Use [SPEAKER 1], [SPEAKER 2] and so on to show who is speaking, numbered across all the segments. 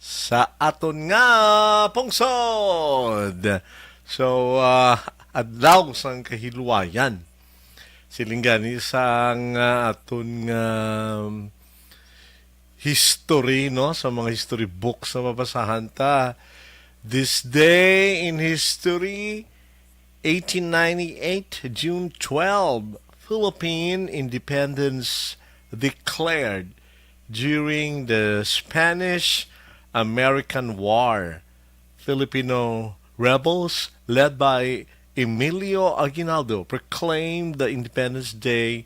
[SPEAKER 1] sa aton nga pungsod. So, adlaw sang kahilwayan. Silinggani sang aton nga history, no? Sa mga history books na mabasahan ta. This day in history, 1898, June 12, Philippine independence declared during the Spanish-American War. Filipino rebels led by Emilio Aguinaldo proclaimed the Independence Day,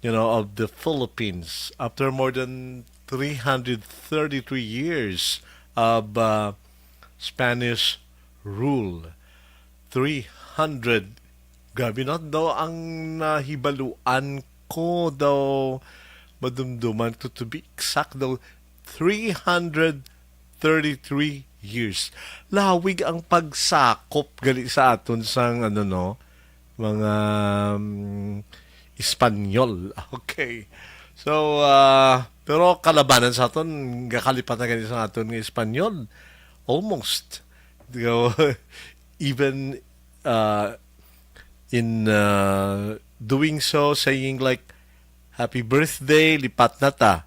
[SPEAKER 1] of the Philippines after more than 333 years of Spanish rule. 300. Grabe na daw ang nahibaluan ko daw madumduman to be exact daw 333 years. Lawig ang pagsakop gali sa aton sang mga Espanyol. Okay. So, pero kalabanan sa aton, gakalipat na gali sa aton ng Espanyol. Almost. Even in doing so, saying like, Happy birthday, lipat na ta.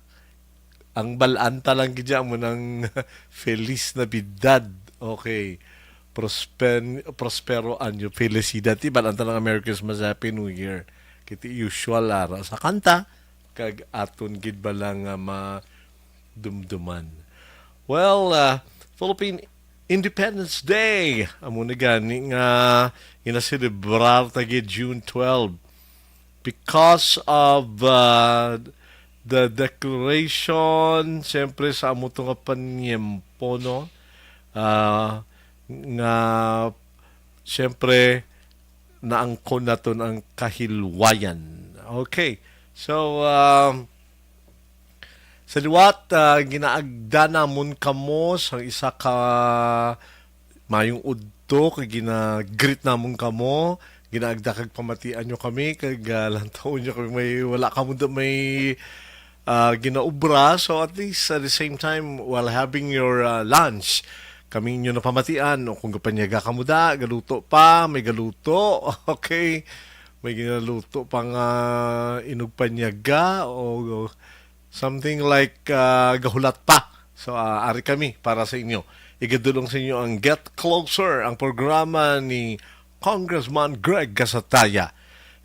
[SPEAKER 1] Ang balanta lang gidya mo ng Feliz Navidad. Okay. Prospero anyo. Felicidad. Ti balanta lang Merry Christmas, Happy New Year. Kiti usual ara sa kanta. Kag aton gid ba lang madumduman. Well, Philippine Independence Day. Amo na gani nga inaselebrar tagi June 12 because of the declaration siyempre sa amo nga panyempo, no, nga siyempre naangkon naton ang kahilwayan. Okay, so sa liwat, ginaagda namon kamo sa isa ka mayong udto kag ginagreet namon kamo, ginaagda kag pamatian nyo kami kag lantaon nyo kami may wala kamo may ginaubra, so at least at the same time while having your lunch kami nyo na pamatian o kung kapanyaga kamo da galuto pa may galuto. Okay, may ginaluto pang inugpanyaga o something like gahulat pa. So, ari kami para sa inyo. Igadulong sa inyo ang Get Closer, ang programa ni Congressman Greg Gasataya.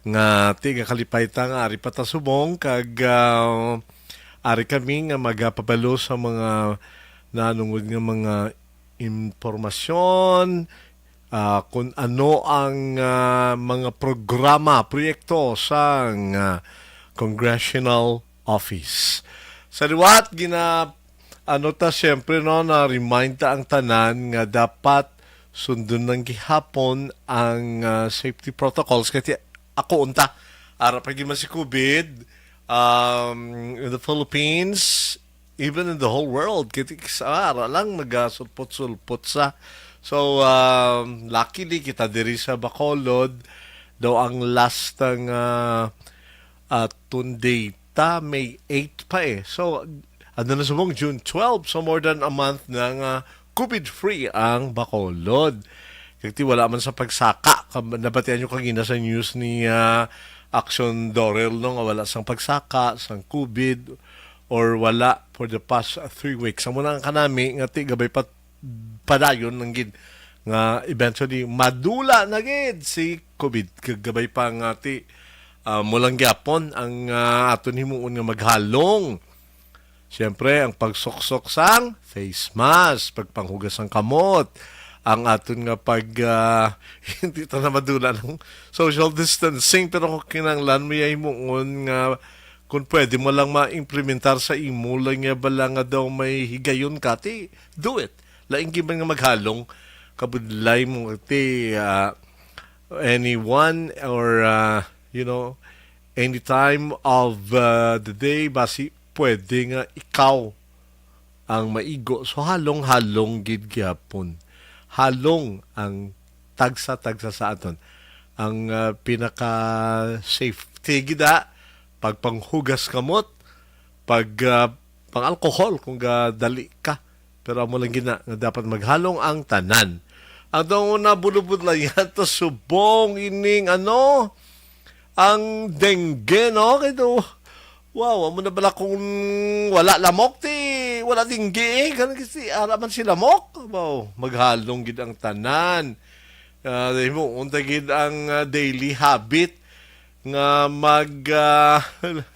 [SPEAKER 1] Nga tiga kalipayta nga ari patasubong kag ari kami nga magapabalo sa mga nanungod nga mga impormasyon, kung ano ang mga programa, proyekto sa Congressional Office. Sa liwat, ta siyempre no, na remind ta ang tanan nga dapat sundon ng gihapon ang safety protocols. Kasi ako unta, ara pa man si COVID, in the Philippines, even in the whole world, kiti ara lang nagasulpot-sulpot sa. So, luckily kita diri sa Bacolod, daw ang last ng data May 8 pa eh. So, ano na sumong June 12, so more than a month ng COVID-free ang Bacolod. Kasi wala man sa pagsaka. Nabatian nyo kagina sa news ni Action Dorel, no, nga wala sang pagsaka, sang COVID, or wala for the past 3 weeks. Ang muna kanami, nga ti gabay padayon ng gid nga eventually madula na gid si COVID. Gabay pa nga ti mulang gyapon ang aton himuon nga maghalong. Siyempre, ang pagsuksok sang face mask, pagpanghugas ng kamot, ang aton nga hindi ta na madula ng social distancing, pero kung kinanglan mo yung himuon nga kung pwede mo lang ma-implementar sa imo lang nga bala nga daw may higayon ka, ti do it. Laing giban nga maghalong, kabudlay mo ti anyone or any time of the day, basi pwede nga ikaw ang maigo. So halong-halong gid gyapon. Halong ang tagsa-tagsa sa aton. Ang pinaka-safety gida, pagpanghugas kamot, pang alcohol kung dali ka Pero amo lang gina nga dapat maghalong ang tanan. Ang daw na bulubod lang yan to subong ining ang dengue, no? Kaya wow, amo na bala kung wala lamok wala dengue, ganun kasi araman si lamok. Wow, maghalong gid ang tanan. Mo unta gid ang daily habit nga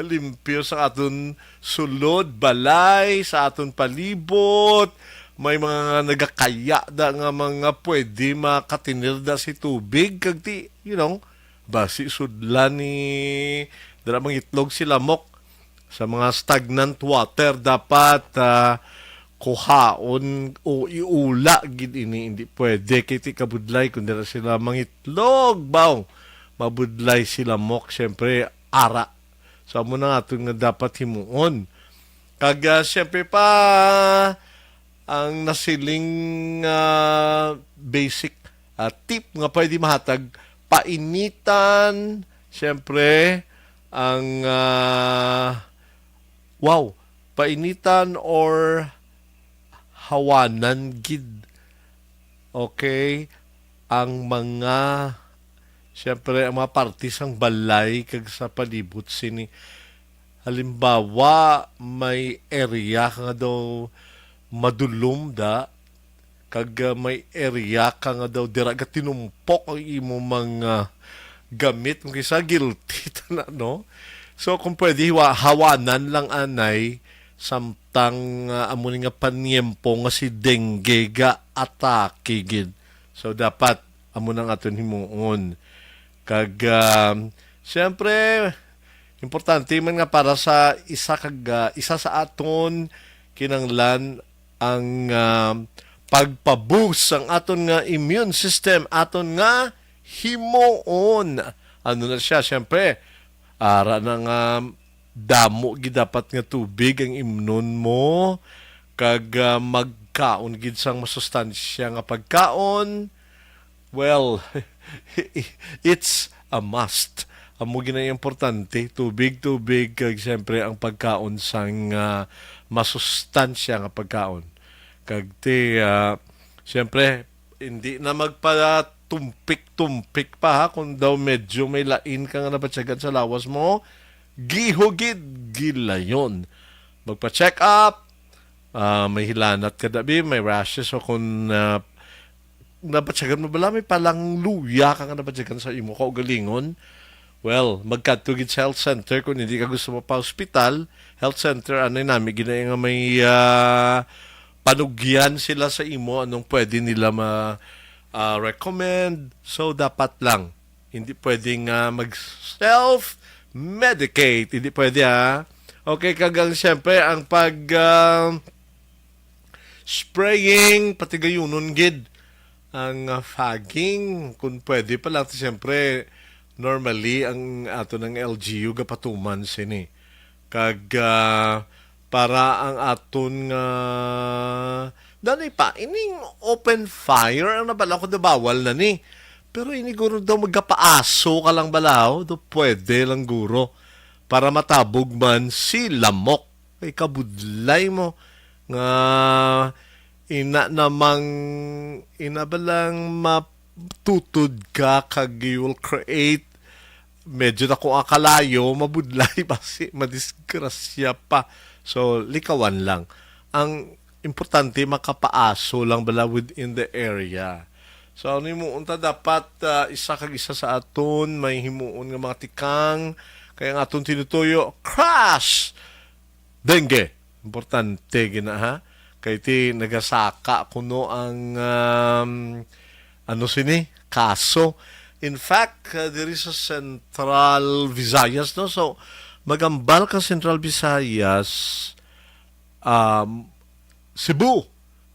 [SPEAKER 1] limpyo sa aton sulod, balay, sa aton palibot. May mga nagakaya da nga mga pwede makatinir da si tubig kagti, basi sudlan ni dala mga itlog si lamok sa mga stagnant water dapat kuhaon o iula gid ini hindi pwede kiti kabudlay kun dira sila mga itlog baw mabudlay sila mok syempre ara so amo na aton nga dapat himuon kag syempre pa ang nasiling basic tip nga pwede mahatag painitan syempre ang painitan or hawanan gid okay ang mga syempre ang mga partis ang balay kag sa palibot sini halimbawa may area nga daw madulom da kag may area ka nga daw dira ka tinumpok ang imo mga gamit kung kisa guilty na no so kung pwede hawanan lang anay samtang amo nga panyempo nga si dengue ga atake gid so dapat amo nang aton himuon kag syempre importante man nga para sa isa sa aton kinanglan ang pagpaboost ang aton nga immune system aton nga himuon ano na siya syempre ara na nga damo gid dapat nga tubig ang imnon mo kag magkaon gid sang masustansya nga pagkaon well it's a must amo ginay importante tubig kag syempre ang pagkaon sang masustansya nga pagkaon kag syempre hindi na magpatumpik-tumpik pa ha kung daw medyo may lain ka nga nabatsagan sa lawas mo gihugid gilayon magpa-check up may hilanat ka dabi may rashes o kung nabatsagan mo bala may palang luya ka nga nabatsagan sa imo kaugalingon well magkatugid sa health center kung hindi ka gusto mo pa hospital health center anay nami ginay nga may panugyan sila sa imo anong pwede nila recommend so dapat lang hindi pwedeng mag-self-medicate hindi pwede ha okay kagang syempre ang pag spraying pati gayunon gid ang fogging kung pwede pa lang syempre normally ang ato ng LGU gapatuman sini kag para ang aton danay pa ining open fire ang nabala ko na bawal na ni pero ini guro daw magkapaaso ka lang balaw do pwede lang guro para matabog man si lamok kay kabudlay mo nga ina balang matutod ka kag you will create medyo na kung akalayo mabudlay kasi madisgrasya pa so likawan lang ang importante makapaaso lang bala within the area so ano mo unta dapat isa sa aton may himuon nga mga tikang kaya ang aton tinutuyo crash dengue importante gina ha kay ti nagasaka kuno ang kaso in fact there is a Central Visayas no so magambal ka Central Visayas Cebu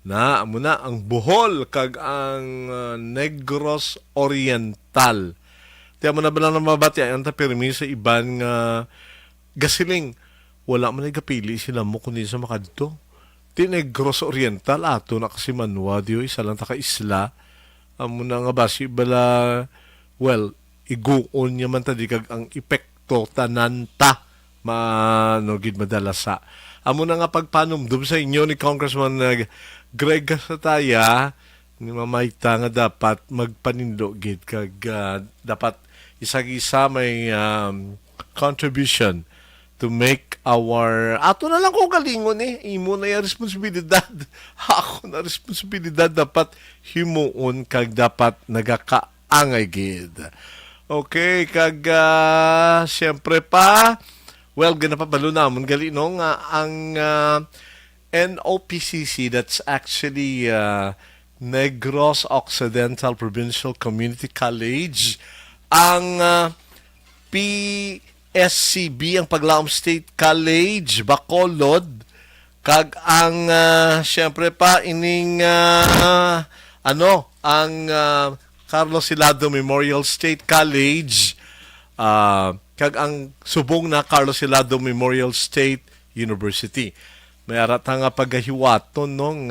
[SPEAKER 1] na amo na ang Bohol kag ang Negros Oriental tiya mo na ba lang mabati ang tapirmi sa iban nga gasiling wala man ay kapili sila mo kundi sa makadto ti Negros Oriental ato na kasi manwa diyo isa lang taka isla amo na nga basi bala well iguon niya man tadi kag ang epekto tananta gid madala sa amo na nga pagpanumdum sa inyo ni Congressman Greg sa taya, ni mamayta nga dapat magpanindo gid kag dapat isag-isa may contribution to make our ato na lang ko galingon imo na yung responsibilidad ako na responsibilidad dapat himuon kag dapat nagakaangay gid. Okay, kag siyempre pa well ginapabalo namon gali no nga ang NOPCC, that's actually Negros Occidental Provincial Community College, ang PSCB, ang Paglaom State College, Bacolod, kag ang syempre pa ining ang Carlos Hilado Memorial State College, kag ang subong na Carlos Hilado Memorial State University. May arata nga paggahiwaton nung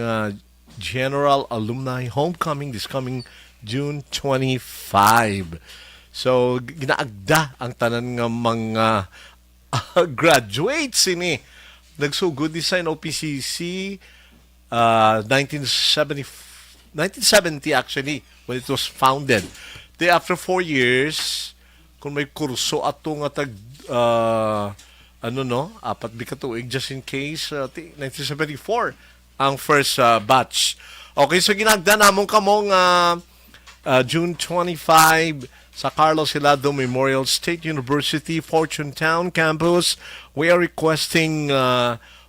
[SPEAKER 1] General Alumni Homecoming this coming June 25. So, ginaagda ang tanan nga mga graduates ini. Nagsugod ni sa OPCC 1970 actually when it was founded. Then after 4 years, kung may kurso ato nga tag apat bikatuig just in case 1974 ang first batch. Okay, so ginagda namon kamong June 25 sa Carlos Hilado Memorial State University Fortune Town campus. We are requesting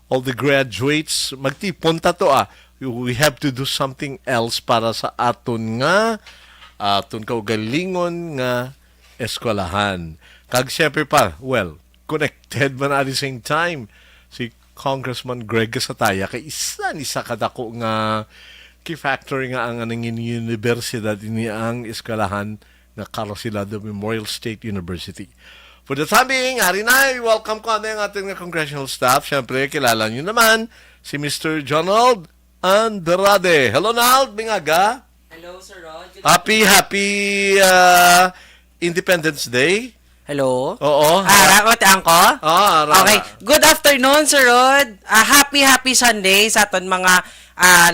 [SPEAKER 1] all the graduates magtipon ta to we have to do something else para sa aton kaugalingon nga eskwelahan. Kag siyempre pa, well, connected man at the same time si Congressman Greg Sataya kay isa kadako nga key factor nga ang anong universidad ini ang eskwelahan nga Carlos Hilado Memorial State University. For the time being, hari na, welcome ko ang ating congressional staff. Siyempre, kilala nyo naman si Mr. Jonald Andrade. Hello, Nald. Bingaga.
[SPEAKER 2] Hello, Sir Rod.
[SPEAKER 1] Happy Independence Day.
[SPEAKER 2] Hello.
[SPEAKER 1] Oo.
[SPEAKER 2] Ramatian ko?
[SPEAKER 1] Rama.
[SPEAKER 2] Okay. Good afternoon, Sir Rod. Happy Sunday sa aton mga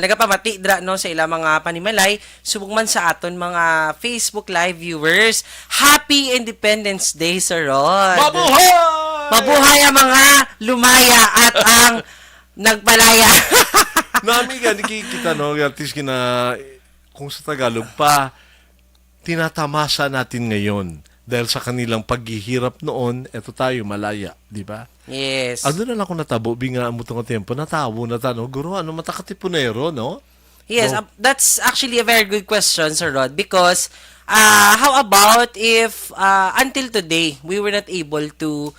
[SPEAKER 2] nagapamati dra no sa ilang mga panimalay subong man sa aton mga Facebook Live viewers. Happy Independence Day, Sir Rod.
[SPEAKER 1] Mabuhay!
[SPEAKER 2] Mabuhay ang mga lumaya at ang nagpalaya.
[SPEAKER 1] Nami nga, kita no, at least kung sa Tagalog pa, tinatamasa natin ngayon. Dahil sa kanilang paghihirap noon, eto tayo, malaya, di ba?
[SPEAKER 2] Yes.
[SPEAKER 1] Ano na lang kung natabo, binga mo itong tempo, natawo na ta, no? Guro, matakatipunero, no?
[SPEAKER 2] Yes,
[SPEAKER 1] No?
[SPEAKER 2] that's actually a very good question, Sir Rod, because how about if until today we were not able to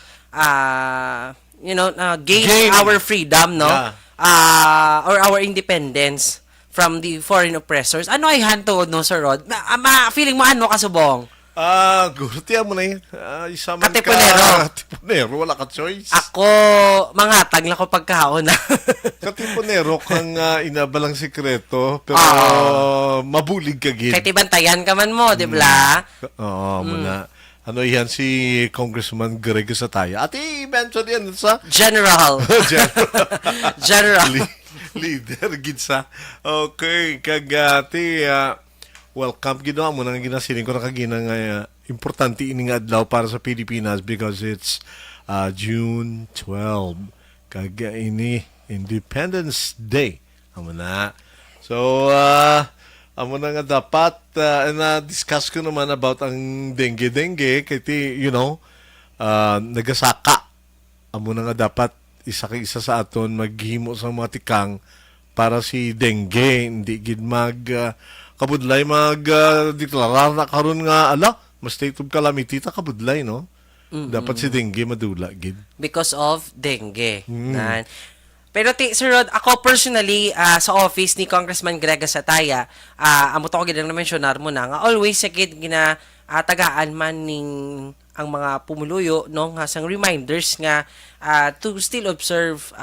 [SPEAKER 2] gain our freedom, no?
[SPEAKER 1] Yeah.
[SPEAKER 2] Or our independence from the foreign oppressors. Ano ay hanto, no, Sir Rod? Feeling mo ano kasubong?
[SPEAKER 1] Guro, tiyan mo na yun. Isa man
[SPEAKER 2] Katipunero.
[SPEAKER 1] Katipunero, wala ka choice.
[SPEAKER 2] Ako, mangatag lang ko pagkaon na.
[SPEAKER 1] Katipunero kang inabalang sekreto, pero mabulig ka gid.
[SPEAKER 2] Kahit ibantayan ka man mo, di ba?
[SPEAKER 1] Oo, muna. Ano yan si Congressman Greg Sataya. At eventually yan sa
[SPEAKER 2] General. General.
[SPEAKER 1] Leader gid sa. Okay, kagati welcome ginawa mo nang ginasiling ko na kagina nga importante ini nga adlaw para sa Pilipinas because it's June 12 kag ini Independence Day amo na. So amo na nga dapat na-discuss ko naman about ang dengue kay nagasaka amo na nga dapat isa sa aton maghimo sa mga tikang para si dengue hindi gid kabudlay deklarar na karon nga mas state of calamity ta kabudlay no. Dapat si dengue madula gid
[SPEAKER 2] Because of dengue. Pero Sir Rod, ako personally sa office ni Congressman Greg Sataya, amo to ko gid na mentionar mo na nga always sakit gina tagaan man ning ang mga pumuluyo no nga sang reminders nga to still observe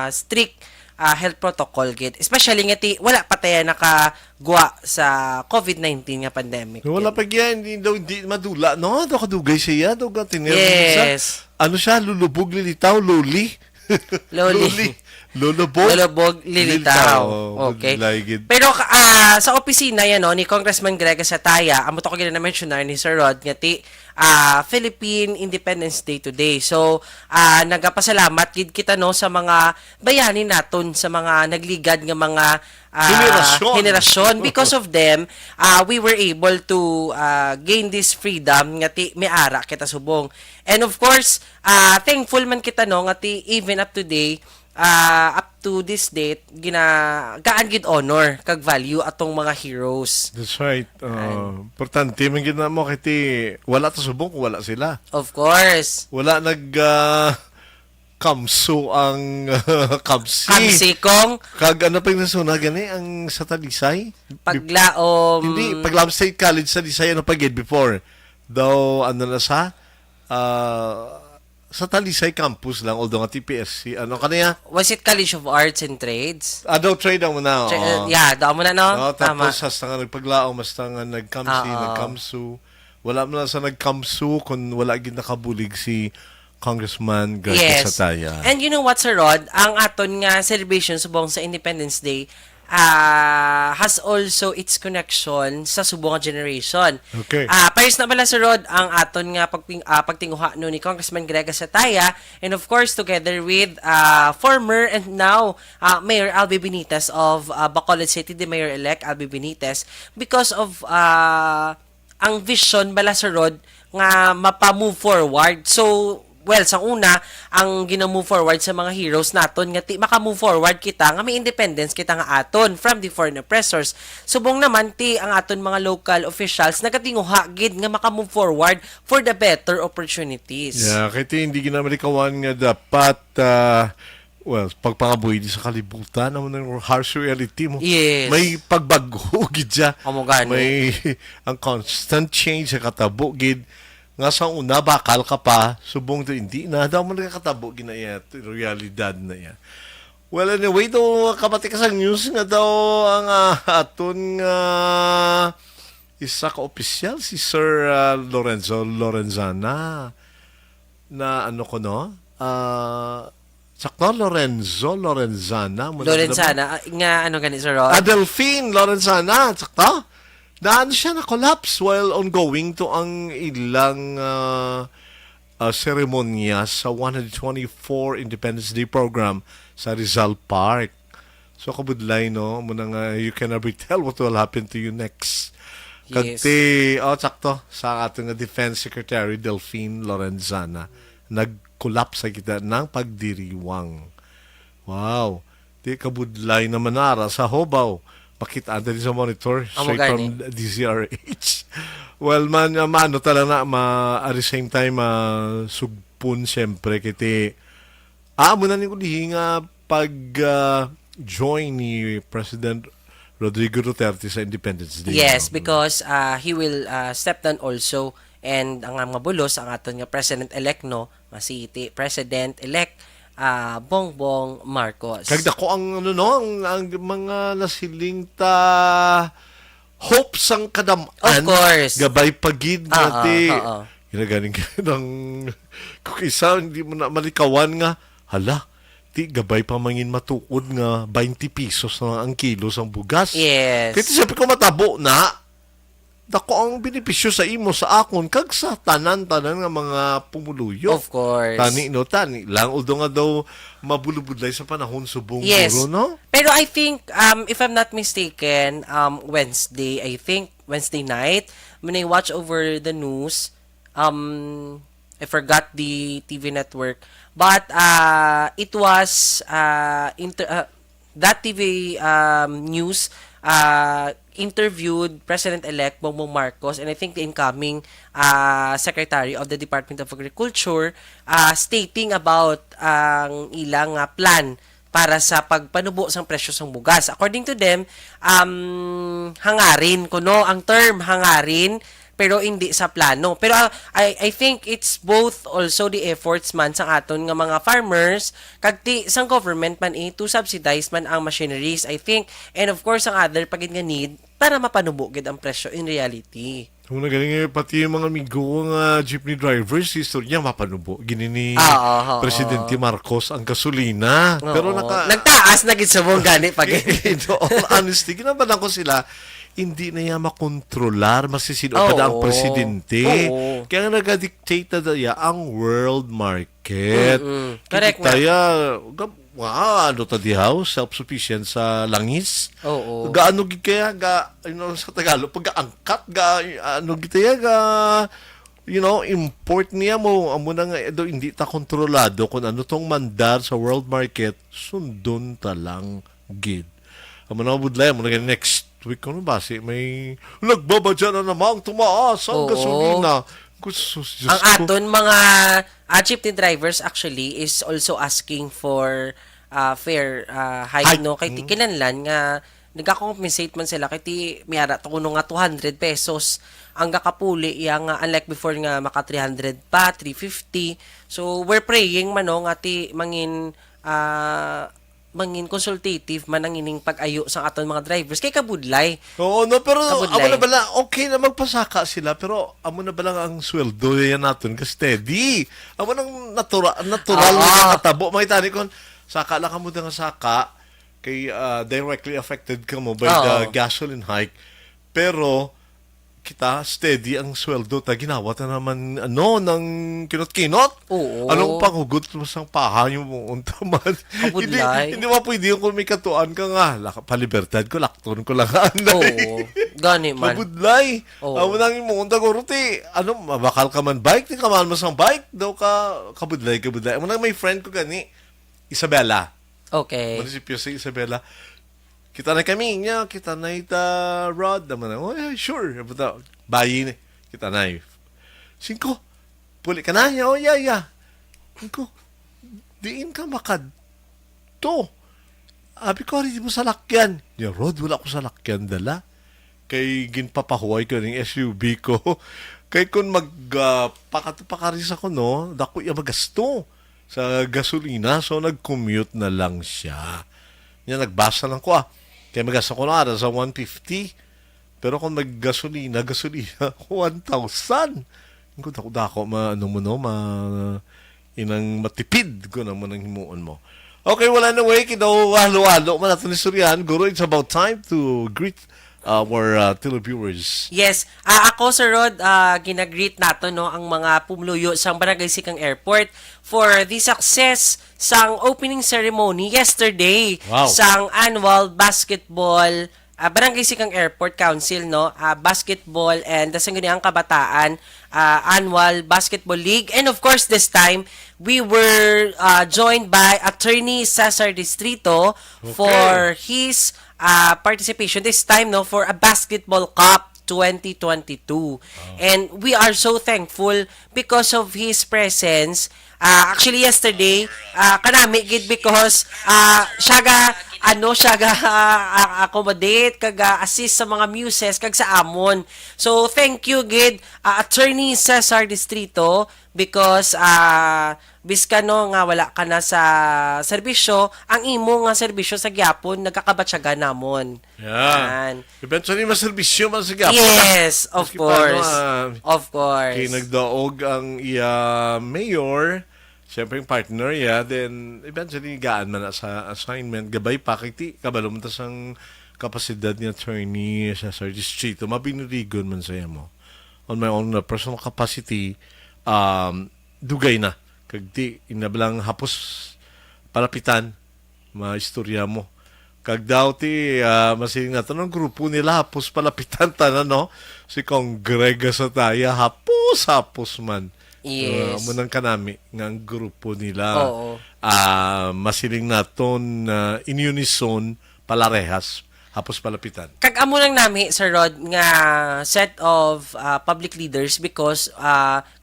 [SPEAKER 2] strict health protocol gid, especially nga wala pa tayo nakagwa sa COVID-19 nga pandemic.
[SPEAKER 1] wala pa yan hindi madula no do kadugay siya do ka tinir
[SPEAKER 2] Yes.
[SPEAKER 1] ano siya lulubog lilitaw luli.
[SPEAKER 2] Loli. Lulubog, lilitaw. Okay.
[SPEAKER 1] Budlay gid.
[SPEAKER 2] Pero sa opisina yan no, ni Congressman Greg Sataya, amo to ko gina na-mention ni Sir Rod nga ti Philippine Independence Day today. So nagapasalamat gid kita no sa mga bayani naton, sa mga nagligad nga mga henerasyon. Because of them, we were able to gain this freedom nga ti miara kita subong. And of course, thankful man kita no nga ti even up today, up to this date gaan gid honor kag value atong mga heroes.
[SPEAKER 1] That's right. Importante man gid na mo kiti wala ta subong kung wala sila.
[SPEAKER 2] Of course.
[SPEAKER 1] Wala kamso ang kamsi.
[SPEAKER 2] Kamsikong
[SPEAKER 1] Kag ano pa yung nasuna gani ang sa Talisay?
[SPEAKER 2] paglaom.
[SPEAKER 1] Hindi, Paglam State College sa Talisay ano pa gid before. Though ano na sa Talisay campus lang although nga TPSC ano kanaya?
[SPEAKER 2] Was it College of Arts and Trades?
[SPEAKER 1] Daw trade mo na.
[SPEAKER 2] Yeah, daw mo na no. Tama.
[SPEAKER 1] Tapos hasta nga nagpaglaom hasta nga nagkamsi, nagkamsu. Wala man lang sa nagkamsu kung wala gid nakabulig si Congressman Greg Sataya.
[SPEAKER 2] And you know what, Sir Rod? Ang aton nga celebration subong sa Independence Day has also its connection sa subong nga generation.
[SPEAKER 1] Okay.
[SPEAKER 2] Paris na bala, Sir Rod, ang aton nga pagtinguha no ni Congressman Greg Sataya, and of course together with former and now Mayor Albi Benitez of Bacolod City, the Mayor-elect Albi Benitez, because of ang vision bala, Sir Rod, nga mapa-move forward. So well, sa una, ang gina-move forward sa mga heroes naton nga maka-move forward kita nga may independence kita nga aton from the foreign oppressors. Subong naman ang aton mga local officials nagatinguha gid nga maka-move forward for the better opportunities.
[SPEAKER 1] Yeah, kaya hindi ginamalikawan nga dapat pagpangabuhi di sa kalibutan naman ng harsh reality mo.
[SPEAKER 2] Yes.
[SPEAKER 1] May pagbago gid siya.
[SPEAKER 2] Amo gani.
[SPEAKER 1] May ang constant change sa katabo gid. Nga sa una, bakal ka pa, subong to hindi na, daw mo nagkakatabo, ginaya, realidad na yan. Well, anyway, daw, kapati ka sa news nga daw, ang aton isa ka-opisyal, si Sir Lorenzo Lorenzana, na ano ko, no? Sakto, Lorenzo Lorenzana.
[SPEAKER 2] Lorenzana, nga ano gani, Sir Rod?
[SPEAKER 1] Delphine Lorenzana, sakto? Daan siya na-collapse while ongoing to ang ilang seremonya sa 124 Independence Day program sa Rizal Park. So, kabudlay, no? Muna nga, you can never tell what will happen to you next.
[SPEAKER 2] Yes.
[SPEAKER 1] Sakto, sa ating Defense Secretary Delphine Lorenzana, nag-collapse sa kita ng pagdiriwang. Wow. Di kabudlay naman nara sa Hobaw. Pakita din sa monitor straight from DZRH. Well, ano talaga at the same time, sugpun siyempre, kiti, muna ni ko nga pag-join ni President Rodrigo Duterte sa Independence Day.
[SPEAKER 2] Yes, because he will step down also, and ang mga bulos, ang aton nga President-elect, no, si President-elect Bongbong Marcos.
[SPEAKER 1] Kagda ko ang ang mga nasiling hopes ang kadamaan.
[SPEAKER 2] Of course.
[SPEAKER 1] Gabay pagid ngati.
[SPEAKER 2] Ginagaling
[SPEAKER 1] ng kung isa hindi mo na malikawan nga hala ti gabay pa mangin matuod nga 20 pesos na ang kilos ang bugas.
[SPEAKER 2] Yes.
[SPEAKER 1] Kaya sabi ko matabo na dako ang benepisyo sa imo sa akon kag sa tanan-tanan nga mga pumuluyo.
[SPEAKER 2] Of course.
[SPEAKER 1] Tani lang although nga daw mabulubudlay sa panahon subong
[SPEAKER 2] yes.
[SPEAKER 1] guro, no?
[SPEAKER 2] Pero I think if I'm not mistaken, Wednesday night when I watch over the news, I forgot the TV network, but it was that TV news interviewed President-elect Bongbong Marcos, and I think the incoming Secretary of the Department of Agriculture, stating about ang ilang plan para sa pagpanubo sang presyo sang bugas. According to them, hangarin kuno ang term hangarin, pero hindi sa plano. Pero I think it's both also the efforts man sa aton nga mga farmers kag ti sang government man to subsidize man ang machineries, I think, and of course ang other pagid nga need para mapanubo gid ang presyo in reality.
[SPEAKER 1] Kung nagaling pati yung mga amigo ko nga jeepney drivers, history niya mapanubo. Gini ni
[SPEAKER 2] Oo.
[SPEAKER 1] Presidente Marcos ang gasolina. Pero
[SPEAKER 2] Oo. Nagtaas na gid sa mong gani pag
[SPEAKER 1] in all honesty, ginabalan ko sila, hindi na niya makontrolar, masisino pa na ang
[SPEAKER 2] Oo.
[SPEAKER 1] presidente.
[SPEAKER 2] Oo.
[SPEAKER 1] Kaya nga nag-dictate na niya ang world market.
[SPEAKER 2] Correct nga.
[SPEAKER 1] Kaya, ano ta di house, self-sufficient sa langis.
[SPEAKER 2] Oo.
[SPEAKER 1] Gaano gid kaya sa Tagalog pag-angkat ano gid kaya import niya mo amo na nga hindi ta kontrolado kung ano tong mandar sa world market sundon ta lang gid. Amo na budlay mo na next week ano ba may nagbabadya na namang tumaas ang
[SPEAKER 2] Oo.
[SPEAKER 1] gasolina. Diyos
[SPEAKER 2] Ang
[SPEAKER 1] ko.
[SPEAKER 2] aton mga jeepney drivers actually is also asking for fare hike,
[SPEAKER 1] Hike.
[SPEAKER 2] no, kay ti kinahanglan nga nagka-compensate man sila kay ti miyara to kuno nga 200 pesos ang gakapuli yang unlike before nga maka 300 pa 350. So we're praying man no nga ti mangin consultative man ang ining pag-ayo sa aton mga drivers kay kabudlay.
[SPEAKER 1] Oo, no, pero
[SPEAKER 2] Kabudlay.
[SPEAKER 1] amo na bala, okay na magpasaka sila, pero amo na bala ang sweldo yan natin ka steady. Amo nang natural na natabo. May tani kon, saka lang kamo nga saka, kay directly affected ka mo by the gasoline hike. Pero, kita steady ang sweldo ta ginawa ta naman ng kinot-kinot.
[SPEAKER 2] Oo.
[SPEAKER 1] Anong panghugot mo sang paha yung unta man.
[SPEAKER 2] Kabudlay.
[SPEAKER 1] hindi mo pwede yung kung may katuan ka nga. Palibertad ko, lakton ko lang anay.
[SPEAKER 2] Oo. Gani man.
[SPEAKER 1] Mabudlay.
[SPEAKER 2] Oo.
[SPEAKER 1] Amo nang mo unta ko ruti. Mabakal ka man bike, di ka man masang bike, daw ka kabudlay. Amo nang may friend ko gani, Isabela.
[SPEAKER 2] Okay.
[SPEAKER 1] Munisipyo sa Isabela. Kita na kami niya, kita na ita Rod. Naman na, oh, yeah, sure. Bayi ni. Kita na. 5. Puli ka na niya, oh, yeah. 5. Diin ka makad. To. Abi ko, rin mo sa lakyan. Niya, Rod, wala ko sa lakyan dala. Kay ginpapahuay ko ng SUV ko. Kay kung pakaris ako, no, dako iya magasto sa gasolina. So, nag-commute na lang siya. Niya, nagbasa lang ko, kaya magasa ko na sa 150. Pero kung gasolina 1,000. Kung dako, inang matipid ko naman ang himuon mo. Okay, wala na way, halo-halo man natin istoryahan. Guro, it's about time to greet our televiewers.
[SPEAKER 2] Yes, ako Sir Rod, ginagreet nato no ang mga pumluyo sang Barangay Sikang Airport for the success sang opening ceremony yesterday
[SPEAKER 1] Wow.
[SPEAKER 2] sang annual basketball Barangay Sikang Airport Council no, basketball and sang ang kabataan annual basketball league, and of course this time we were joined by Attorney Cesar Distrito for his participation this time no for a basketball cup 2022. And we are so thankful because of his presence. Actually yesterday kanami gid because siya ga accommodate kaga assist sa mga muses kag sa amon. So thank you gid Attorney Cesar Distrito because biska no nga wala ka na sa serbisyo, ang imo nga serbisyo sa gyapon nagkakabatsaga namon.
[SPEAKER 1] Yeah.
[SPEAKER 2] Yan.
[SPEAKER 1] Eventually, maserbisyo man sa gapon.
[SPEAKER 2] Yes, of
[SPEAKER 1] Maski paano,
[SPEAKER 2] course. Of course.
[SPEAKER 1] Kay nagdaog ang mayor, siyempre yung partner, then eventually gaan man na sa assignment. Gabay pa, kiti, kabalom tas ang kapasidad ni attorney sa Sir Distrito, mabinurigon man saya mo. On my own personal capacity, dugay na. Kagti, inabalang hapos palapitan, maistorya mo. Kag daw ti masiling nato ng grupo nila hapos palapitan tanan no si Kong Grega sa taya hapos man.
[SPEAKER 2] Yes.
[SPEAKER 1] Munang kanami nga ang grupo nila.
[SPEAKER 2] Oo.
[SPEAKER 1] Masiling naton in unison palarehas hapos palapitan.
[SPEAKER 2] Kag amo lang nami Sir Rod nga set of public leaders because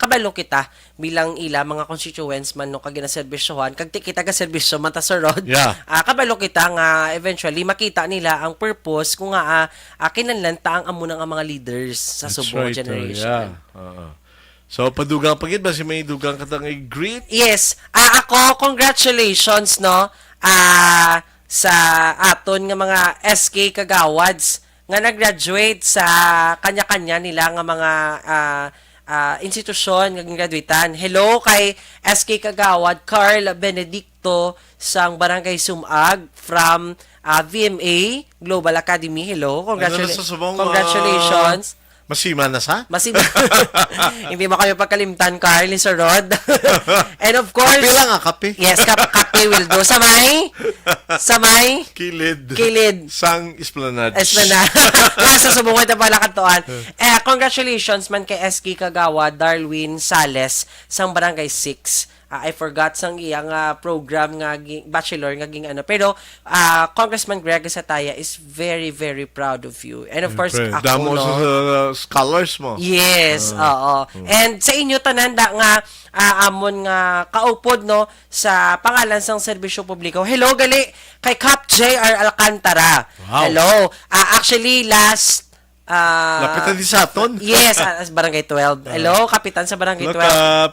[SPEAKER 2] kabalo kita bilang ila mga constituents man no kag ginaserbisyohan kag ti kita ga serbisyo man ta Sir Rod.
[SPEAKER 1] Yeah.
[SPEAKER 2] Kabalo kita nga eventually makita nila ang purpose kung nga kinahanglan ta ang amo ng mga leaders sa
[SPEAKER 1] That's
[SPEAKER 2] Subo
[SPEAKER 1] right,
[SPEAKER 2] generation.
[SPEAKER 1] yeah. So padugang pagid ba si may dugang katang i-greet?
[SPEAKER 2] Yes. Ako, congratulations, no, sa aton nga mga SK Kagawads nga nag-graduate sa kanya-kanya nila nga mga institusyon nga graduatean. Hello kay SK Kagawad, Carl Benedicto sang Barangay Sumag from VMA Global Academy. Hello, congratulations.
[SPEAKER 1] Masima na sa?
[SPEAKER 2] Masin hindi mo kayo pagkalimtan, Carl, ni Sir Rod. And of course,
[SPEAKER 1] Kape lang kape.
[SPEAKER 2] yes, kape will do. Sa may
[SPEAKER 1] Kilid. Sang Esplanade.
[SPEAKER 2] Nasa subungod na pala kantuan. Congratulations man kay SK Kagawa, Darwin Sales, sang Barangay 6. I forgot sang iyang program nga bachelor nga ging ano. Pero Congressman Greg Sataya is very very proud of you. And of course, ako
[SPEAKER 1] Damo
[SPEAKER 2] no.
[SPEAKER 1] sa scholars mo.
[SPEAKER 2] Yes, oo. And sa inyo tananda nga amon nga kaupod no sa pangalan sang serbisyo publiko. Hello gali kay Cap JR Alcantara.
[SPEAKER 1] Wow.
[SPEAKER 2] Hello. Actually last
[SPEAKER 1] Lapitan di sa aton.
[SPEAKER 2] yes, sa Barangay 12. Hello, kapitan sa Barangay 12.
[SPEAKER 1] Look up.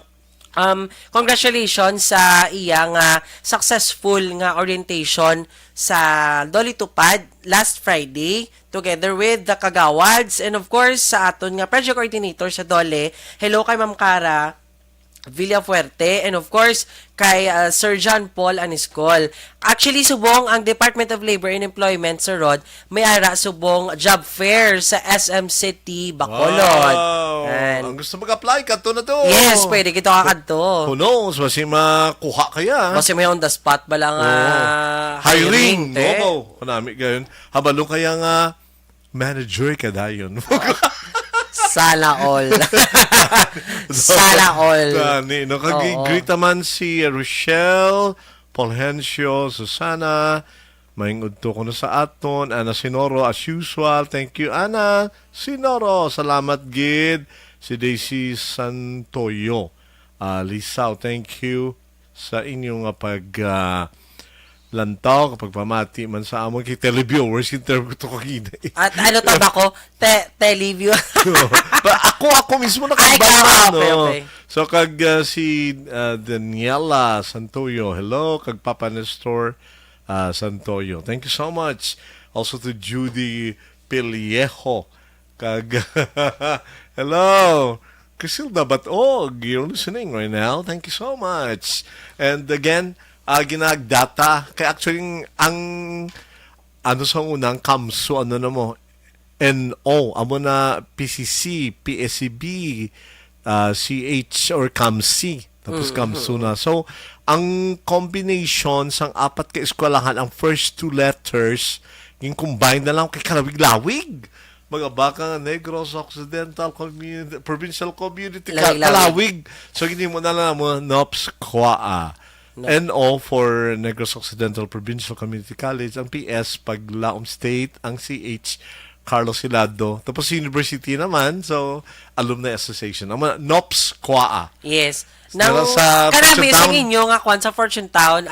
[SPEAKER 2] Congratulations sa iyang successful nga orientation sa Doli Tupad last Friday together with the Kagawads and of course sa aton nga project coordinator sa Dole. Hello kay Ma'am Cara Villafuerte and of course kay Sir John Paul Aniscol. Actually, subong ang Department of Labor and Employment, Sir Rod, may ara subong job fair sa SM City, Bacolod.
[SPEAKER 1] Wow.
[SPEAKER 2] And,
[SPEAKER 1] Ang gusto mag-apply, kanto na to.
[SPEAKER 2] yes, pwede kita kakadto.
[SPEAKER 1] Who knows? Kasi makuha kaya.
[SPEAKER 2] Kasi may on the spot ba lang
[SPEAKER 1] Hiring.
[SPEAKER 2] te?
[SPEAKER 1] Oo. Kanami gayon. Habalo kaya nga manager ka dayon.
[SPEAKER 2] Sana all. Sana all.
[SPEAKER 1] Gani, no? Kag-greet naman si Rochelle, Polhencio, Susana, maingod to ko na sa aton, Ana Sinoro, as usual. Thank you, Ana Sinoro. Salamat, gid. Si Daisy Santoyo. Lisaw, thank you sa inyong lantaw kapag pamati man sa amon kay televiewers interview to kagina.
[SPEAKER 2] At ano taba ko? Teleview.
[SPEAKER 1] ako mismo
[SPEAKER 2] Ay,
[SPEAKER 1] nakabala no.
[SPEAKER 2] okay.
[SPEAKER 1] So kag si Daniela Santoyo, hello kag Papa Nestor Santoyo. Thank you so much. Also to Judy Peliejo kag hello. Crisilda Batog, you're listening right now. Thank you so much. And again, ginagdata. Kaya actually, ang ano sa unang kamso, ano na mo, NO, amo na PCC, PSCB, CH or CAMC. Tapos kamso na. So, ang combination sang apat ka eskwelahan, ang first two letters, yung combine na lang kay Kalawig-Lawig. Mga baka Negros Occidental Community, Provincial Community, Kalawig. So, hindi mo na lang mo, NOPS, KWAA. NO for Negros Occidental Provincial Community College, ang PS Paglaom State, ang CH Carlos Hilado, tapos university naman, so Alumni Association. Ang NOPS KWAA.
[SPEAKER 2] Yes.
[SPEAKER 1] Pero
[SPEAKER 2] Nang
[SPEAKER 1] sa
[SPEAKER 2] karami
[SPEAKER 1] Fortune
[SPEAKER 2] sa
[SPEAKER 1] Town-
[SPEAKER 2] inyo nga kwan sa Fortune Town,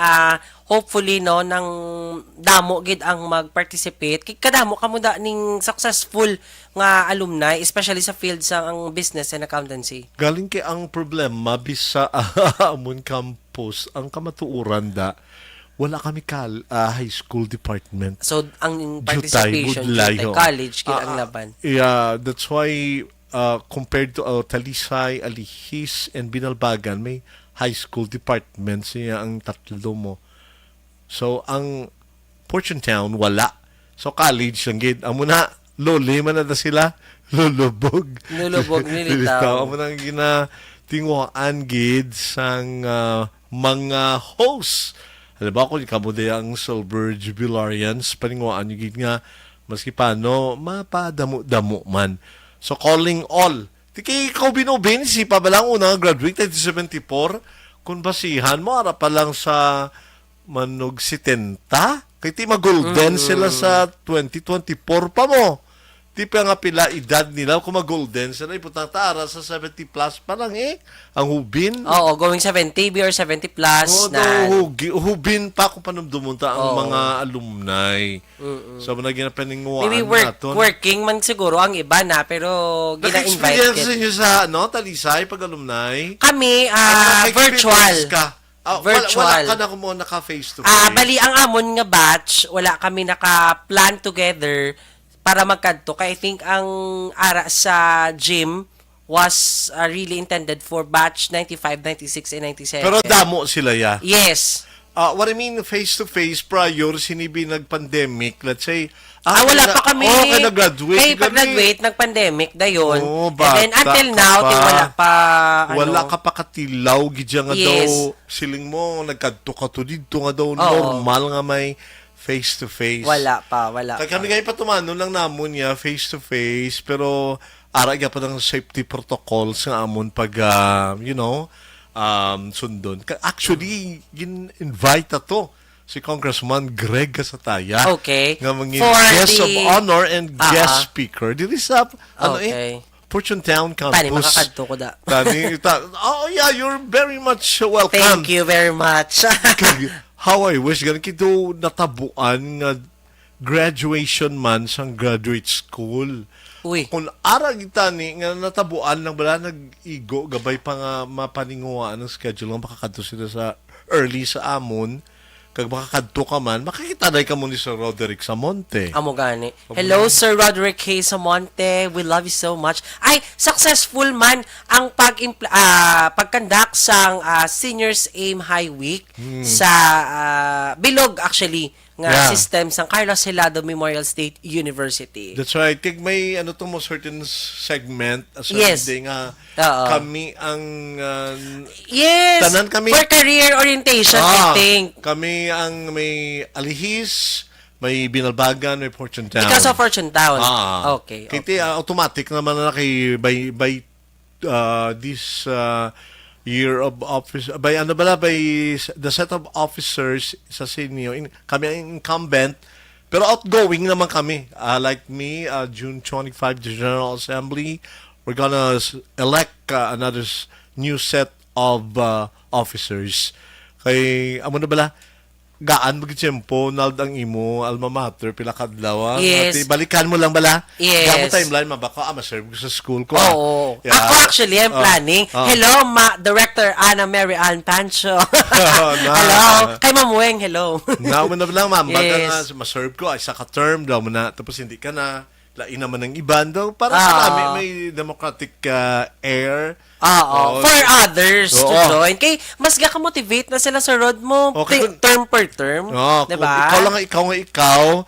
[SPEAKER 2] hopefully no nang damo gid ang mag-participate. Kadamo kamo da ning successful nga alumni, especially sa field sa ang business and accountancy.
[SPEAKER 1] Galing kay ang problema bisa amon campus, ang kamatuuran da, wala kami high school department.
[SPEAKER 2] So ang
[SPEAKER 1] Jutay,
[SPEAKER 2] participation
[SPEAKER 1] Budlay,
[SPEAKER 2] Jutay
[SPEAKER 1] ho.
[SPEAKER 2] college gid ang laban.
[SPEAKER 1] Yeah, that's why compared to Talisay, Alihis, and Binalbagan, may high school department siya ang tatlo mo. So, ang Fortune Town, wala. So, college lang gid. Amo na, lima na sila. Lulubog.
[SPEAKER 2] Lulubog, nilitaw.
[SPEAKER 1] Amo na ginatinguan gid sang mga hosts. Halimbawa ko, kamuday ang Silver Jubilarians, paninguan yung gid nga, maski paano, mapadamo-damo man. So, calling all. Di kay ikaw binubin, si pa ba lang unang graduate, 1974, kung basihan mo, ara pa lang sa manog 70, kay ti mag-golden sila sa 2024 pa mo. Di pa nga pila edad nila, kung mag-golden sila, iputang taara sa 70 plus pa lang ang hubin.
[SPEAKER 2] Oo, going 70 or 70 plus na.
[SPEAKER 1] Hubin pa kung panumdumunta ang mga alumni. So, managing na paninguan
[SPEAKER 2] Maybe
[SPEAKER 1] natin.
[SPEAKER 2] working man siguro ang iba na, pero gina-invite
[SPEAKER 1] Nag-experience niyo sa Talisay pag alumni?
[SPEAKER 2] Kami, virtual. Virtual.
[SPEAKER 1] Wala ka na kung naka face to face.
[SPEAKER 2] Bali, ang amon nga batch, wala kami naka-plan together para magkadto. Kaya I think ang ara sa gym was really intended for batch 95, 96, and 97.
[SPEAKER 1] Pero damo sila ya.
[SPEAKER 2] Yes.
[SPEAKER 1] What I mean, face-to-face prior, sinibi nag-pandemic, let's say,
[SPEAKER 2] Wala pa kami.
[SPEAKER 1] kaya nag-graduate.
[SPEAKER 2] Kaya pag-graduate, nag-pandemic, dayon.
[SPEAKER 1] Oo,
[SPEAKER 2] And then
[SPEAKER 1] bata
[SPEAKER 2] until
[SPEAKER 1] ka
[SPEAKER 2] now,
[SPEAKER 1] pa.
[SPEAKER 2] wala pa,
[SPEAKER 1] Wala ka pa katilaw, gidya nga
[SPEAKER 2] Yes.
[SPEAKER 1] daw, siling mo, nagkadto ka to dito nga daw,
[SPEAKER 2] Oo.
[SPEAKER 1] normal nga may face-to-face.
[SPEAKER 2] Wala pa.
[SPEAKER 1] Kaya kami ngayon patumano lang namon niya, face-to-face, pero ara pa ng safety protocols nga amon pag, sundon. Actually, gin-invite to si Congressman Greg Casataya.
[SPEAKER 2] Okay.
[SPEAKER 1] Nga mga
[SPEAKER 2] For
[SPEAKER 1] guest
[SPEAKER 2] the-
[SPEAKER 1] of honor and guest speaker. Dili sa,
[SPEAKER 2] Okay.
[SPEAKER 1] Fortune Town Campus.
[SPEAKER 2] Pani, makakadto ko da.
[SPEAKER 1] Oh yeah, you're very much welcome.
[SPEAKER 2] Thank you very much.
[SPEAKER 1] How I wish ganun kito natabuan nga graduation man sang graduate school.
[SPEAKER 2] Uy.
[SPEAKER 1] Kung ara kita ni nga natabuan lang bala nag-igo gabay pa nga mapaninguan ang schedule nga makakadto sila sa early sa amon kag makakadto ka man makakita na ka mo ni Sir Roderick Samonte.
[SPEAKER 2] Amo gani. Hello, Sir Roderick K. Samonte. We love you so much. Ay, successful man ang pagkandak sang Seniors Aim High Week sa Bilog actually nga
[SPEAKER 1] Yeah.
[SPEAKER 2] system sang Carlos Helado Memorial State University.
[SPEAKER 1] That's right. Tig may to mo certain segment as
[SPEAKER 2] Yes.
[SPEAKER 1] nga
[SPEAKER 2] Oo.
[SPEAKER 1] kami ang
[SPEAKER 2] Yes.
[SPEAKER 1] Tanan kami.
[SPEAKER 2] For career orientation, I think.
[SPEAKER 1] Kami ang may alihis, may binalbagan, may fortune town.
[SPEAKER 2] Because of Fortune Town. Okay.
[SPEAKER 1] Kiti automatic naman na kay by this year of office by the set of officers sa senior kami ang incumbent pero outgoing naman kami like me June 25 the General Assembly we're gonna elect another new set of officers kay amo na bala gaan mo gitsempo nald ang imo alma mater pila kadlaw
[SPEAKER 2] Yes.
[SPEAKER 1] Ati, balikan mo lang bala
[SPEAKER 2] Yes.
[SPEAKER 1] Gamo timeline mabaka ma-serve ko sa school ko
[SPEAKER 2] Oo.
[SPEAKER 1] Yeah.
[SPEAKER 2] Ako actually, I'm planning. Hello, Director Ana Mary Ann Pancho. Hello. Kay Ma'am Weng, hello.
[SPEAKER 1] Now mo na lang ma'am baga
[SPEAKER 2] Yes.
[SPEAKER 1] nga ma-serve ko ay sa ka-term daw mo na tapos hindi ka na lain naman ng iban daw para
[SPEAKER 2] Ah.
[SPEAKER 1] sa amin may democratic air.
[SPEAKER 2] Oo. For others to
[SPEAKER 1] Oo.
[SPEAKER 2] join. Kay, mas ga-motivate na sila sa road mo.
[SPEAKER 1] Okay.
[SPEAKER 2] Term per term.
[SPEAKER 1] Oh,
[SPEAKER 2] Diba?
[SPEAKER 1] ikaw nga ikaw,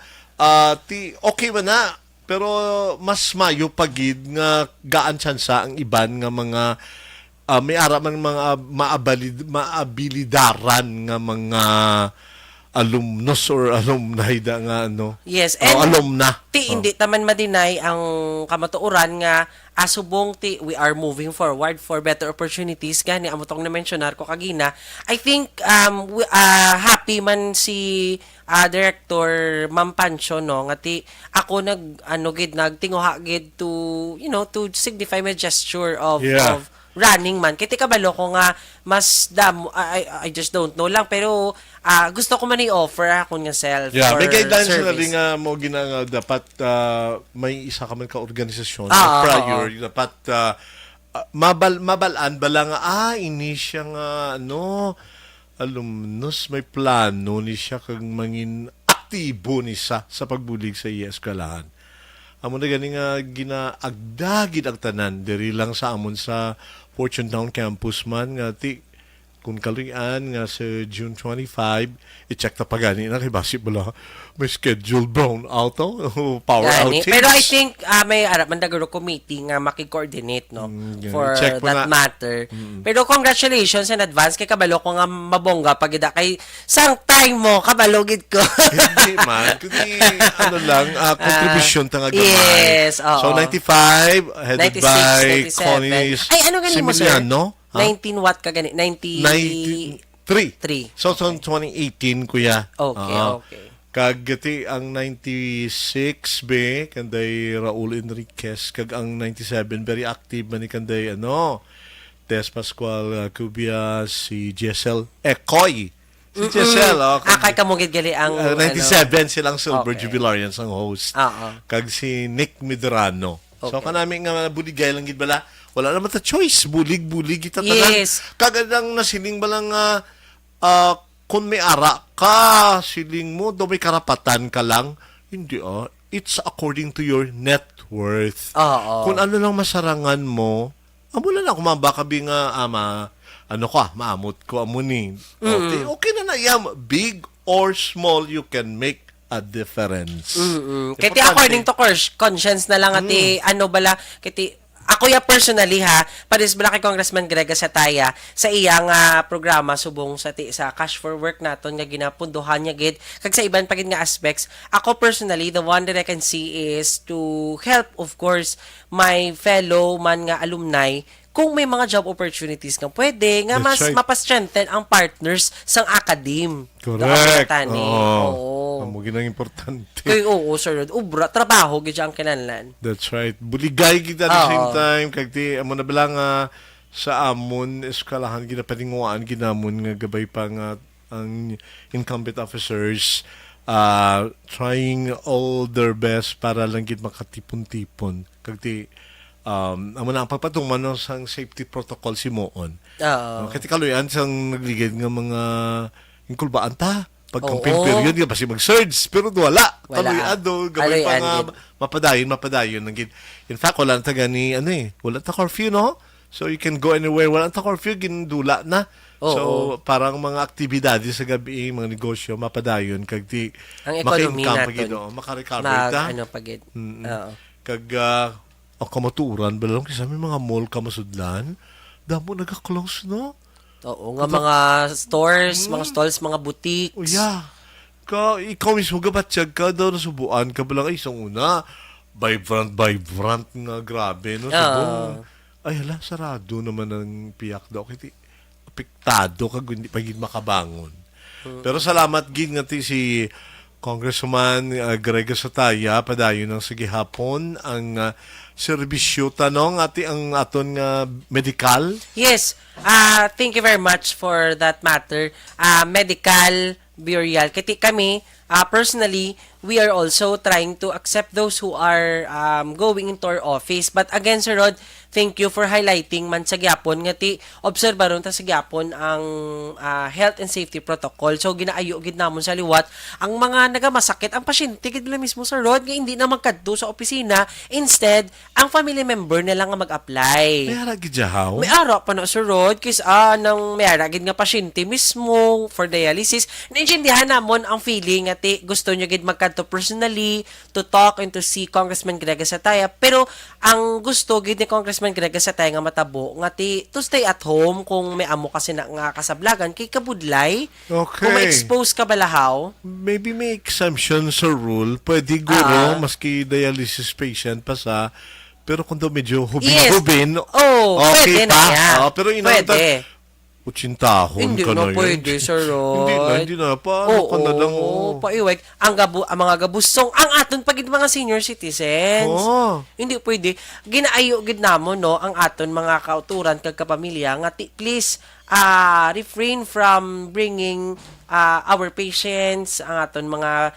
[SPEAKER 1] okay man na, pero mas mayo pagid nga gaan tsansa ang iban nga mga may ara man mga maabilidaran nga mga alumnus or alumni da nga ano.
[SPEAKER 2] Yes.
[SPEAKER 1] O,
[SPEAKER 2] And
[SPEAKER 1] alumna.
[SPEAKER 2] hindi taman madinay ang kamatuoran nga asubong we are moving forward for better opportunities gani amo tong na-mentionar ko kagina. I think happy man si Director Ma'am Pancho no nga ako nagtinguha gid to to signify my gesture of
[SPEAKER 1] Yeah.
[SPEAKER 2] of running man. Kiti kabalo ko nga mas I just don't know lang pero gusto ko man i-offer akong nga self
[SPEAKER 1] Yeah,
[SPEAKER 2] for
[SPEAKER 1] may guidelines na
[SPEAKER 2] service.
[SPEAKER 1] rin nga mo ginanga dapat may isa ka man ka organisasyon
[SPEAKER 2] Ah,
[SPEAKER 1] prior dapat mabalaan bala nga ini siya nga alumnus may plano ni siya kag mangin aktibo ni sa pagbulig sa IS kalahan. Amo na gani nga ginaagdagid ang tanan diri lang sa amon sa Fortune Town Campus man nga kung kalian nga sa June 25 i-check ta pa gani na kay basi bala may schedule brown out power
[SPEAKER 2] Gani.
[SPEAKER 1] outage.
[SPEAKER 2] Pero I think may mandaguro committee nga maki-coordinate no
[SPEAKER 1] gani.
[SPEAKER 2] for
[SPEAKER 1] Check mo
[SPEAKER 2] that
[SPEAKER 1] na.
[SPEAKER 2] matter. Pero congratulations in advance kay kabalo ko nga mabongga pagida kay sang time mo kabalogid ko.
[SPEAKER 1] Hindi man kundi lang contribution ta nga gamay.
[SPEAKER 2] Yes, oo.
[SPEAKER 1] So 95 headed
[SPEAKER 2] 96,
[SPEAKER 1] by
[SPEAKER 2] 97.
[SPEAKER 1] Connie
[SPEAKER 2] Ay, ano ganin mo, sir?
[SPEAKER 1] Similiano.
[SPEAKER 2] 19 watt ka gani? 93.
[SPEAKER 1] 93. So 2018 kuya.
[SPEAKER 2] Okay,
[SPEAKER 1] Oo.
[SPEAKER 2] okay.
[SPEAKER 1] Kagati ang 96 be kanday Raul Enriquez kag ang 97 very active man ni kanday Tess Pascual Cubia si Jessel Ecoy. Si Jessel
[SPEAKER 2] Akay ka mo gid gali ang
[SPEAKER 1] 97 silang Silver
[SPEAKER 2] Okay.
[SPEAKER 1] Jubilarians ang host.
[SPEAKER 2] Oo.
[SPEAKER 1] Kag si Nick Medrano. So
[SPEAKER 2] Okay.
[SPEAKER 1] kanami nga buligay lang gid bala. Wala naman ta choice, bulig kita tanan.
[SPEAKER 2] Yes.
[SPEAKER 1] Kagadang nasiling balang kung may ara ka, siling mo, do may karapatan ka lang. Hindi it's according to your net worth.
[SPEAKER 2] Oo.
[SPEAKER 1] Kung ano lang masarangan mo, amo na lang kumamba ka nga ano ka, maamot ko amo ni. Okay, okay na na yan. Big or small, you can make a difference.
[SPEAKER 2] Kati according to conscience na lang ati ano bala kati ako ya personally ha pares bala kay Congressman Greg Sataya sa iyang programa subong sa Cash for Work naton nga ginapunduhan niya gid kag sa iban pa gid nga aspects ako personally the one that I can see is to help of course my fellow man nga alumni kung may mga job opportunities nga pwede nga
[SPEAKER 1] That's
[SPEAKER 2] mas
[SPEAKER 1] right.
[SPEAKER 2] mapastrengthen ang partners sang academe.
[SPEAKER 1] Correct.
[SPEAKER 2] Tani. Oo.
[SPEAKER 1] Amo ginang importante.
[SPEAKER 2] Kay oo, sir. Ubra, trabaho, gid ang kinahanglan.
[SPEAKER 1] That's right. Buligay kita at the
[SPEAKER 2] Oo.
[SPEAKER 1] same time. Kagti, amo na bala nga sa amon, eskalahan, ginapatinguan, ginamon nga gabay pa nga ang incumbent officers trying all their best para lang gid makatipon-tipon. Kagti, amo na ang pagpatuman ng sang safety protocol si Moon.
[SPEAKER 2] Oo.
[SPEAKER 1] Kati kaluyan sang nagligid nga mga inkulbaan ta. Pagkamping
[SPEAKER 2] Oo.
[SPEAKER 1] period nga basi mag-surge pero wala.
[SPEAKER 2] Wala.
[SPEAKER 1] Kaluyan do gabay pa
[SPEAKER 2] Kaluyan,
[SPEAKER 1] nga
[SPEAKER 2] gid.
[SPEAKER 1] mapadayon nang gid. In fact wala ta gani wala ta curfew no. So you can go anywhere wala ta curfew gindula na. So parang mga aktibidades sa gabi mga negosyo mapadayon kag di
[SPEAKER 2] Ang economy
[SPEAKER 1] maka-income
[SPEAKER 2] naton.
[SPEAKER 1] maka-recover ta.
[SPEAKER 2] Ano pagid. Oo.
[SPEAKER 1] Kag ang kamaturan ba lang kasi may mga mall kamasudlan damo naga-close no.
[SPEAKER 2] Oo, nga mga stores, mga stalls, mga boutiques.
[SPEAKER 1] Oh, yeah. Ikaw mismo gabatsyag ka daw nasubuan ka ba lang ay isang una. Vibrant nga grabe. No? Subong, ay hala, sarado naman ang piyak daw. Kaya apektado ka hindi pagin makabangon. Pero salamat gid nga ti si Congressman Greg Sataya padayon ng sige hapon ang serbisyo tanong ati ang aton nga medical.
[SPEAKER 2] Yes. Thank you very much for that matter. Medical burial. Kati kami, personally, we are also trying to accept those who are going into our office. But again, Sir Rod, thank you for highlighting man sa gyapon nga ti obserbaron ta sa gyapon ang health and safety protocol. So ginaayo gid namon sa liwat ang mga nagamasakit ang pasyente gid nila mismo Sir Rod nga hindi na magkadto sa opisina, instead ang family member na lang nga mag-apply.
[SPEAKER 1] May haragi jahaw.
[SPEAKER 2] May ara pa na Sir Rod kis nang may ara gid nga pasyente mismo for dialysis. Naintindihan namon ang feeling nga ti gusto nyo gid magkadto personally to talk and to see Congressman Greg Sataya, pero ang gusto gid ni Congressman Greg Sataya nga matabo nga ti to stay at home kung may amo kasi na nga kasablagan kay kabudlay.
[SPEAKER 1] Okay.
[SPEAKER 2] Kung ma-expose ka balahaw.
[SPEAKER 1] Maybe may exemption sa rule. Pwede guro, maski dialysis patient pa sa, pero kung daw medyo hubin-hubin,
[SPEAKER 2] Oh,
[SPEAKER 1] okay
[SPEAKER 2] pwede
[SPEAKER 1] pa.
[SPEAKER 2] na yan.
[SPEAKER 1] Pero
[SPEAKER 2] Pwede.
[SPEAKER 1] Utsintahon
[SPEAKER 2] Hindi
[SPEAKER 1] ka
[SPEAKER 2] na
[SPEAKER 1] na
[SPEAKER 2] pwede, Sir Rod.
[SPEAKER 1] Hindi na. Paano ka na lang?
[SPEAKER 2] Oo, paiwag. Ang mga gabusong, ang aton pagid mga senior citizens.
[SPEAKER 1] Oo.
[SPEAKER 2] Hindi pwede. Ginaayo gid namon no ang aton mga kauturan kag kapamilya nga please refrain from bringing our patients, ang aton mga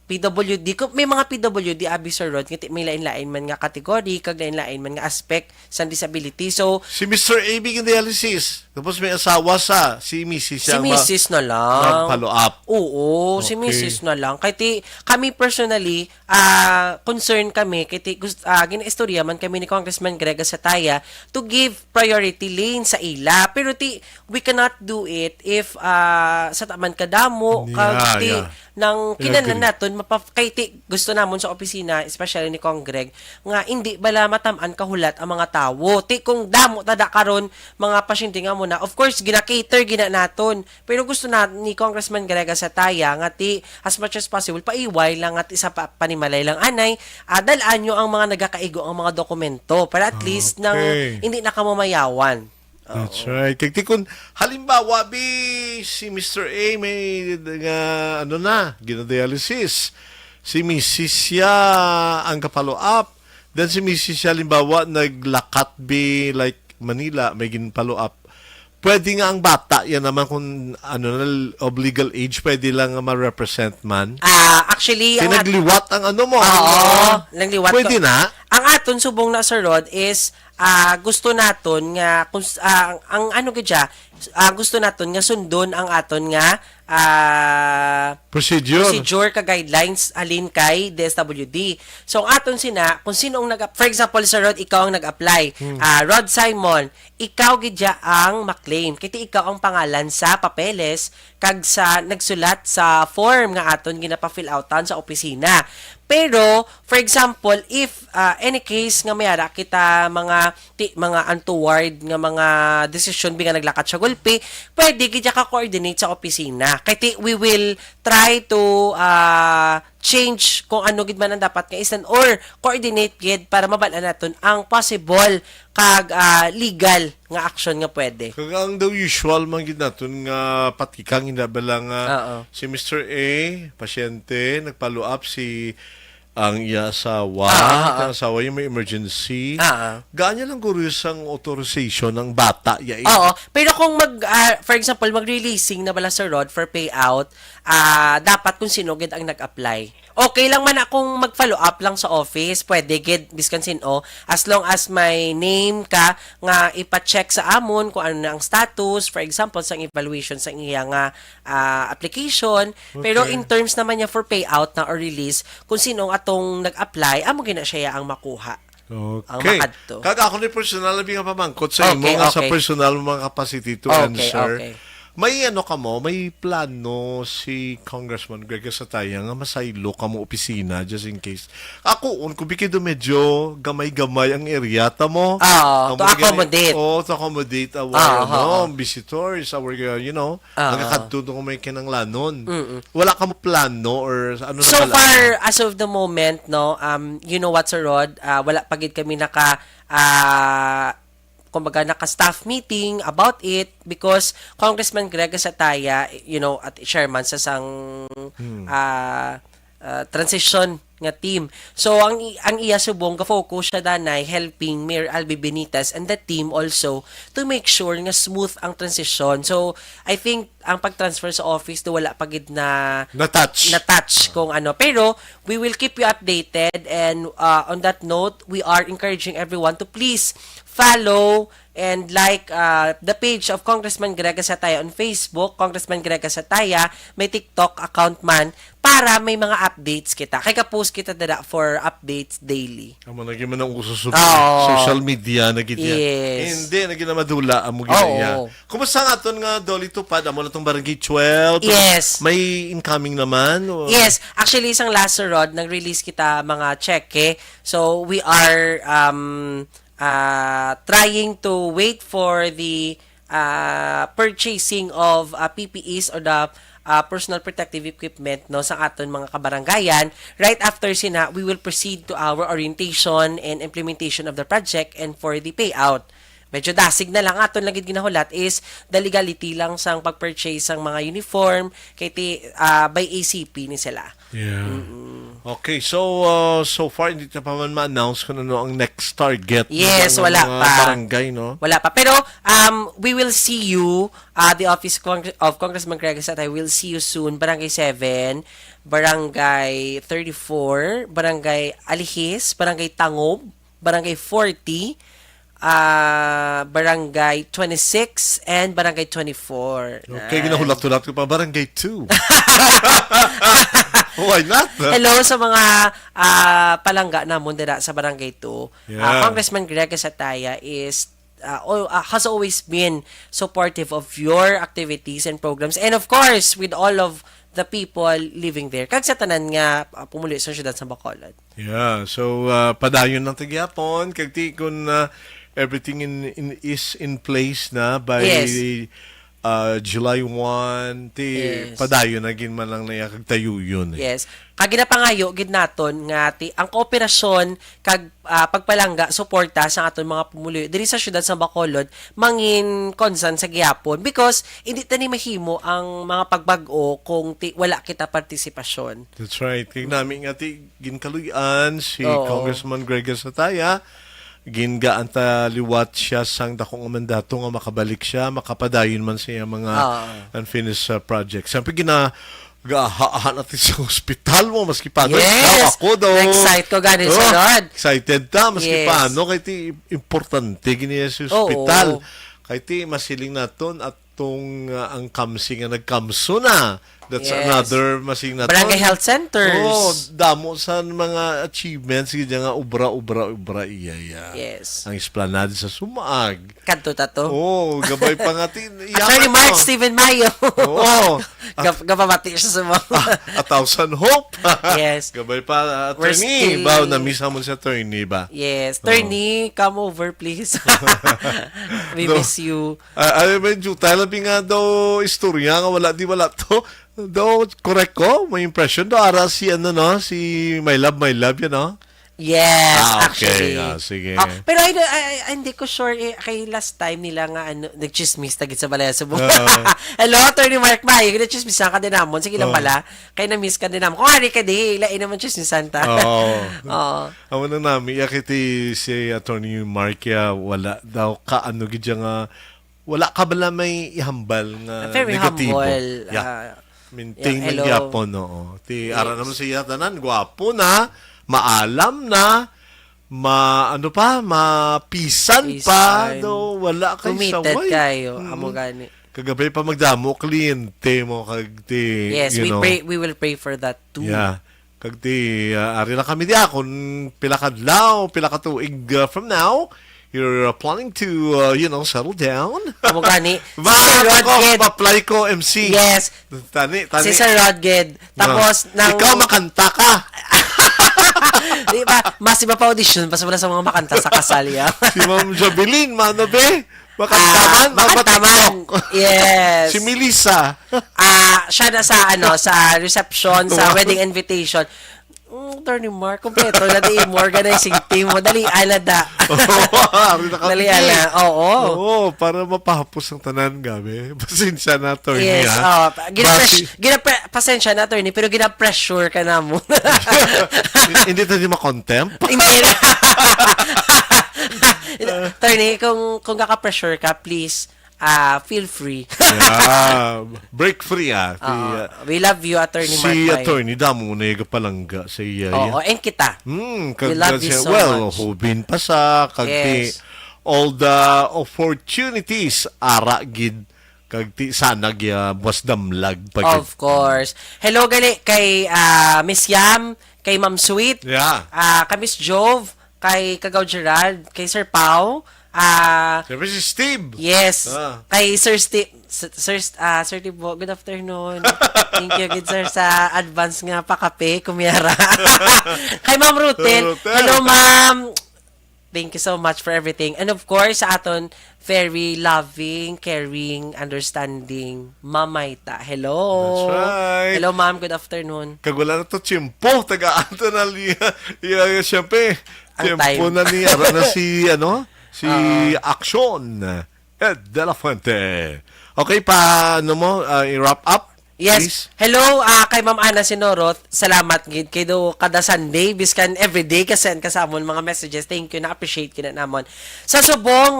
[SPEAKER 2] PWD, kung may mga PWD abi Sir Rod, may lain-lain man nga kategory, kag lain-lain man nga aspect sa disability. So,
[SPEAKER 1] Si Mr. A bigyan dialysis. Tapos may asawa si Mrs.
[SPEAKER 2] si Mrs. na lang.
[SPEAKER 1] Nag-follow up.
[SPEAKER 2] Oo, si
[SPEAKER 1] Okay.
[SPEAKER 2] Mrs. na lang. Kaya kami personally, concerned kami, kaya gina-istorya man kami ni Congressman Greg Sataya to give priority lane sa ila. Pero we cannot do it if sa taman kadamo,
[SPEAKER 1] Yeah.
[SPEAKER 2] nang
[SPEAKER 1] I
[SPEAKER 2] kinanan
[SPEAKER 1] agree.
[SPEAKER 2] naton kay gusto namon sa opisina, especially ni Kong Greg, nga hindi bala mataman kahulat ang mga tawo. Kung damo tada karon mga pasyente nga muna, of course gina-cater gina naton. Pero gusto na ni Congressman Greg Sataya nga as much as possible paiway lang at isa pa panimalay lang anay, dalaan nyo ang mga nagakaigo ang mga dokumento para at least nang hindi na kamamayawan.
[SPEAKER 1] That's right. Kaya kung halimbawa, si Mr. A may ginadialysis. Si Mrs. siya ang kapalo up. Then si Mrs. siya halimbawa naglakat like Manila, may ginpalo up. Pwede nga ang bata, yan naman kung of legal age, pwede lang ma-represent man.
[SPEAKER 2] Actually,
[SPEAKER 1] Nagliwat ang mo.
[SPEAKER 2] Oo, nagliwat ko.
[SPEAKER 1] Pwede na.
[SPEAKER 2] Ang aton subong na Sir Rod is gusto naton nga gusto naton nga sundon ang aton nga
[SPEAKER 1] Procedure.
[SPEAKER 2] ka guidelines alin kay DSWD. So, ang aton sina, kung sino ang for example, Sir Rod, ikaw ang nag-apply. Rod Simon, ikaw gidya ang maklaim. Kiti ikaw ang pangalan sa papeles kag sa nagsulat sa form nga aton ginapa-fill outan sa opisina. Pero, for example, if any case nga mayara kita mga untoward nga mga desisyon bi nga naglakat sa gulpi, pwede gidya ka coordinate sa opisina. Kaya we will try to change kung ano gid man ang dapat nga isan or coordinate gid para mabal-an naton ang possible kag legal nga action nga pwede.
[SPEAKER 1] Kag ang daw usual man gid naton nga patikang inabala nga
[SPEAKER 2] Oo.
[SPEAKER 1] si Mr. A, pasyente, nagfollow up si ang iya asawa, ang asawa yung may emergency. Ganyan lang guro ang authorization ng bata.
[SPEAKER 2] Oo. Pero kung for example, mag-releasing na bala sa Rod for payout, dapat kung sino gid ang nag-apply. Okay lang man akong mag-follow up lang sa office, pwede gid biskan sino, as long as may name ka nga ipa-check sa amon kung ano na ang status, for example, sa evaluation sa iya nga application. Pero in terms naman niya for payout na or release, kung sino ang atong nag-apply, amo gina siya ang makuha. Ang
[SPEAKER 1] Okay.
[SPEAKER 2] makadto.
[SPEAKER 1] Kag ako ni personal na nga pamangkot sa imo nga sa personal mga capacity to answer.
[SPEAKER 2] Okay.
[SPEAKER 1] May may plano si Congressman Greg Sataya nga masaylo ka mo opisina just in case. Ako, kung bikido medyo gamay-gamay ang area mo.
[SPEAKER 2] To accommodate.
[SPEAKER 1] To accommodate our visitors, our, nagkakadto kung may kinanglanon. Wala ka mo plano or ano
[SPEAKER 2] So far, as of the moment, no, you know what, Sir Rod, wala pagid kami kumbaga naka-staff meeting about it because Congressman Greg Sataya, at chairman sa sang transition nga team. So ang iya subong ka-focus siya danay helping Mayor Albi Benitez and the team also to make sure nga smooth ang transition. So I think ang pag-transfer sa office do wala pagid na touch kung ano. Pero we will keep you updated and on that note, we are encouraging everyone to please follow and like the page of Congressman Greg Sataya on Facebook, Congressman Greg Sataya, may TikTok account man para may mga updates kita. Kaya ka-post kita dada for updates daily.
[SPEAKER 1] Amo naging man ang uso social media na gitya.
[SPEAKER 2] Yes.
[SPEAKER 1] Hindi naging na madula amo ginaya. Kumusta nga aton nga Dolly Tupad amo na tong Barangay 12?
[SPEAKER 2] Yes.
[SPEAKER 1] May incoming naman? Or?
[SPEAKER 2] Yes. Actually, isang last Rod, nag-release kita mga cheque. So, we are trying to wait for the purchasing of PPEs or the personal protective equipment sa aton mga kabarangayan. Right after sina, we will proceed to our orientation and implementation of the project and for the payout. Medyo dasig na lang aton lang gid ginahulat is the legality lang sang pag-purchase sang mga uniform kay by ACP ni sila.
[SPEAKER 1] Yeah. Okay, so far hindi pa man ma-announce kung ano ang next target.
[SPEAKER 2] Yes,
[SPEAKER 1] ng
[SPEAKER 2] wala
[SPEAKER 1] mga
[SPEAKER 2] pa.
[SPEAKER 1] Barangay, no?
[SPEAKER 2] Wala pa. Pero we will see you, the Office of Congressman Greg Satay will see you soon. Barangay 7, Barangay 34, Barangay Alihis, Barangay Tangob, Barangay 40, Barangay 26, and Barangay 24.
[SPEAKER 1] Okay, ginahulat-hulat ko pa Barangay 2. Why not?
[SPEAKER 2] Hello sa mga palangga namon dira sa Barangay 2.
[SPEAKER 1] Yeah.
[SPEAKER 2] Congressman Greg Sataya is has always been supportive of your activities and programs and of course with all of the people living there. Kag sa tanan nga pumuli sa syudad sa Bacolod.
[SPEAKER 1] Yeah, so padayon ng Tagyapon kag ti kun everything is in place na by July 1 padayon na gin man lang na kag tayo yun.
[SPEAKER 2] Yes. Kag ginapangayo gid naton nga ang kooperasyon kag pagpalangga suporta sa aton mga pumuluyo diri sa syudad sa Bacolod mangin concern sa gihapon because hindi tani mahimo ang mga pagbag-o kung wala kita partisipasyon.
[SPEAKER 1] That's right. Kaya namin nga ginkaluyan si Congressman Greg Sataya. Gingaan ta liwat siya sang dakong mandato nga makabalik siya, makapadayon man siya mga unfinished projects. Siyempre gaahaan natin sa hospital mo, maski paano.
[SPEAKER 2] Yes!
[SPEAKER 1] Ako daw.
[SPEAKER 2] Excited ko gani sa Lord.
[SPEAKER 1] Excited ta, maski paano. Kaya ti importante giniya sa hospital. Kaya ti masiling naton at tong ang kamsi nga nagkamso na. That's
[SPEAKER 2] Yes.
[SPEAKER 1] another masing na
[SPEAKER 2] Barangay Health Centers.
[SPEAKER 1] Oh, damo sa mga achievements gid nga ubra iya.
[SPEAKER 2] Yes.
[SPEAKER 1] Ang esplanade sa Sumaag.
[SPEAKER 2] Kadto tato.
[SPEAKER 1] Oh, gabay pa nga
[SPEAKER 2] Attorney Mark Steven Mayo.
[SPEAKER 1] Oo.
[SPEAKER 2] Gapabati siya sa mga.
[SPEAKER 1] A Thousand Hope.
[SPEAKER 2] Yes.
[SPEAKER 1] Gabay pa
[SPEAKER 2] We're
[SPEAKER 1] attorney.
[SPEAKER 2] still-
[SPEAKER 1] Ba, na-miss mo sa attorney ba?
[SPEAKER 2] Yes. Attorney, come over please. We
[SPEAKER 1] No.
[SPEAKER 2] miss you.
[SPEAKER 1] Ay, medyo tayo labi nga daw istorya nga wala to. Daw, correct ko? May impression daw ara si ano no? Si My Love, yan no?
[SPEAKER 2] Yes,
[SPEAKER 1] Ah, okay.
[SPEAKER 2] actually.
[SPEAKER 1] Ah, sige.
[SPEAKER 2] Pero hindi ko sure kay last time nila nga nagchismis tagit sa balaya sa buhay. Hello, Attorney Mark Mayo. Nagchismis ka din namon. Sige lang pala. Kay na-miss ka din namon. Kung hari ka di, ilain naman chismisan ta.
[SPEAKER 1] Oo.
[SPEAKER 2] Oo.
[SPEAKER 1] Amo na namin, yakiti si Attorney Mark ya, wala daw ka ano gidya nga, wala ka bala may ihambal nga
[SPEAKER 2] Very
[SPEAKER 1] negatibo.
[SPEAKER 2] humble.
[SPEAKER 1] Yeah. Maintain
[SPEAKER 2] yeah,
[SPEAKER 1] ng
[SPEAKER 2] hello.
[SPEAKER 1] Yapon, no. Ti ara naman siya tanan, gwapo na, maalam na, mapisan pa,
[SPEAKER 2] Pisan.
[SPEAKER 1] do wala kay
[SPEAKER 2] Committed
[SPEAKER 1] saway.
[SPEAKER 2] kayo. Amo gani.
[SPEAKER 1] Kagabay pa magdamo kliyente mo kag ti,
[SPEAKER 2] Yes,
[SPEAKER 1] you know.
[SPEAKER 2] we will pray for that too.
[SPEAKER 1] Yeah. Kag ti ari na kami diya kung pila kadlaw, pila ka tuig from now, you're planning to settle down.
[SPEAKER 2] Amo gani.
[SPEAKER 1] Ba,
[SPEAKER 2] Sir
[SPEAKER 1] ako,
[SPEAKER 2] Rodged.
[SPEAKER 1] apply ko MC.
[SPEAKER 2] Yes.
[SPEAKER 1] Tani.
[SPEAKER 2] Si Sir Rodged. Tapos nang
[SPEAKER 1] Ikaw makanta ka.
[SPEAKER 2] di ba? Mas iba pa audition basta wala sa mga makanta sa kasal ya.
[SPEAKER 1] Si Ma'am Jovelyn, mano be? Makantaman,
[SPEAKER 2] Makantaman. Yes.
[SPEAKER 1] Si Melissa.
[SPEAKER 2] Siya na sa sa reception, sa wedding invitation. Attorney Mark, kompleto na di mo organizing team mo. Dali ala da.
[SPEAKER 1] Ari na kami.
[SPEAKER 2] Dali ala. Oo.
[SPEAKER 1] Oo, para mapahapos ang tanan gabi. Pasensya na, attorney,
[SPEAKER 2] Yes,
[SPEAKER 1] ha?
[SPEAKER 2] pasensya na, attorney, pero gina-pressure ka na mo.
[SPEAKER 1] Hindi tayo makontempt.
[SPEAKER 2] Hindi na. Attorney, kung kaka-pressure ka, please, feel free.
[SPEAKER 1] Yeah. Break free,
[SPEAKER 2] We love you, Attorney Mark.
[SPEAKER 1] Si
[SPEAKER 2] May.
[SPEAKER 1] attorney, damo mo na yung palangga sa iya.
[SPEAKER 2] Oo, and kita. We love you so much.
[SPEAKER 1] hubin pa sa kagti
[SPEAKER 2] Yes.
[SPEAKER 1] all the opportunities ara gid kagti sanag ya was damlag pag
[SPEAKER 2] Of course. Hello, gali, kay Miss Yam, kay Ma'am Sweet,
[SPEAKER 1] Yeah.
[SPEAKER 2] kay Miss Jove, kay Kagaw Gerald, kay Sir Pau,
[SPEAKER 1] Siyempre si Steve.
[SPEAKER 2] yes,
[SPEAKER 1] Ah.
[SPEAKER 2] kay Sir Steve, Sir Steve, good afternoon. Thank you, good sir, sa advance nga pakape, kumiyara. Kay Ma'am Rutel,
[SPEAKER 1] Rutel.
[SPEAKER 2] hello ma'am. Thank you so much for everything. And of course, sa aton, very loving, caring, understanding, Mamayta. Hello.
[SPEAKER 1] That's right.
[SPEAKER 2] Hello, ma'am. Good afternoon.
[SPEAKER 1] Kag wala na to tiyempo, taga-ato na siyempre,
[SPEAKER 2] Ang
[SPEAKER 1] tiyempo
[SPEAKER 2] time.
[SPEAKER 1] na ni, ara na si, si Action, Ed De La Fuente. Okay, paano mo, i-wrap up?
[SPEAKER 2] Yes.
[SPEAKER 1] Please?
[SPEAKER 2] Hello, kay Ma'am Ana Sinoroth. Salamat gid kay do kada Sunday biskan everyday kasi kasamon mga messages. Thank you, na-appreciate kina namon. Sa subong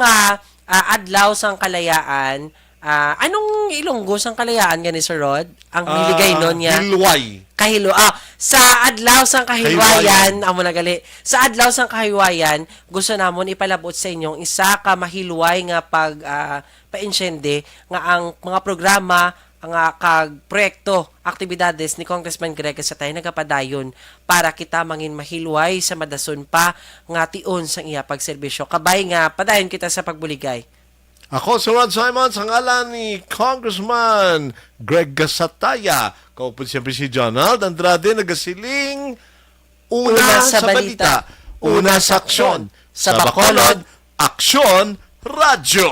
[SPEAKER 2] adlaw sang kalayaan, anong Ilonggo sang kalayaan gani Sir Rod? Ang niligay nun niya.
[SPEAKER 1] Hilway.
[SPEAKER 2] Sa adlaw sang kahiwayan, amo na gali. Sa adlaw sang kahiwayan, gusto namon ipalabot sa inyong isa ka mahilway nga pag painsyende nga ang mga programa ang kag proyekto, aktibidades ni Congressman Greg sa tayo nagapadayon para kita mangin mahilway sa madason pa nga tion sang iya pagserbisyo. Kabay nga padayon kita sa pagbuligay.
[SPEAKER 1] Ako si Rod Simon, sa ngalan ni Congressman Greg Gasataya. Kaupod siyempre si Jonald Andrade, nagasiling una sa balita, una sa aksyon. Sa Bacolod, Aksyon Radyo.